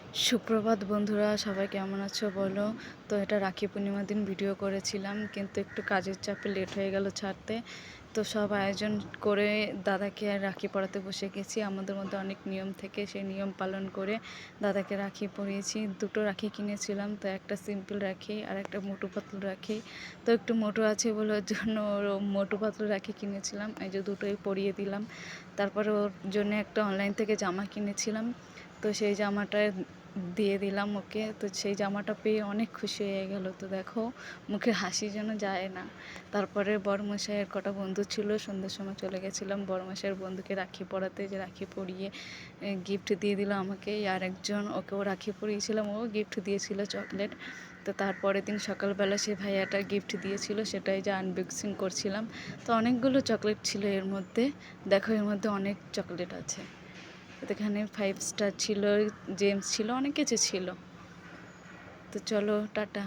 সুপ্রভাত বন্ধুরা, সবাই কেমন আছো বলো। তো এটা রাখি পূর্ণিমার দিন ভিডিও করেছিলাম, কিন্তু একটু কাজের চাপে লেট হয়ে গেল ছাড়তে। তো সব আয়োজন করে দাদাকে রাখি পরাতে বসে গেছি। আমাদের মধ্যে অনেক নিয়ম থেকে সেই নিয়ম পালন করে দাদাকে রাখি পরিয়েছি। দুটো রাখি কিনেছিলাম, তো একটা সিম্পল রাখি আর একটা মোটু পাতলু রাখি। তো একটু মোটু আছে বলার জন্য ওর মোটু পাতলু রাখি কিনেছিলাম, এই যে দুটোই পরিয়ে দিলাম। তারপরে ওর জন্য একটা অনলাইন থেকে জামা কিনেছিলাম, তো সেই জামাটা দিয়ে দিলাম ওকে। তো সেই জামাটা পেয়ে অনেক খুশি হয়ে গেল। তো দেখো, মুখে হাসি যেন যায় না। তারপরে বড়মশাইয়ের কটা বন্ধু ছিল, সন্ধ্যের সময় চলে গেছিলাম বড়মশাইয়ের বন্ধুকে রাখি পরাতে, যে রাখি পরিয়ে গিফট দিয়ে দিল আমাকে। আর একজন ওকেও রাখি পরিয়েছিলাম, ও গিফট দিয়েছিল চকলেট। তো তারপরের দিন সকালবেলা সে ভাইয়াটা গিফট দিয়েছিল, সেটাই যে আনবক্সিং করছিলাম। তো অনেকগুলো চকলেট ছিল এর মধ্যে, দেখো এর মধ্যে অনেক চকলেট আছে। এখানে 5 স্টার ছিল, জেমস ছিল, অনেক কিছু ছিল। তো চলো টাটা।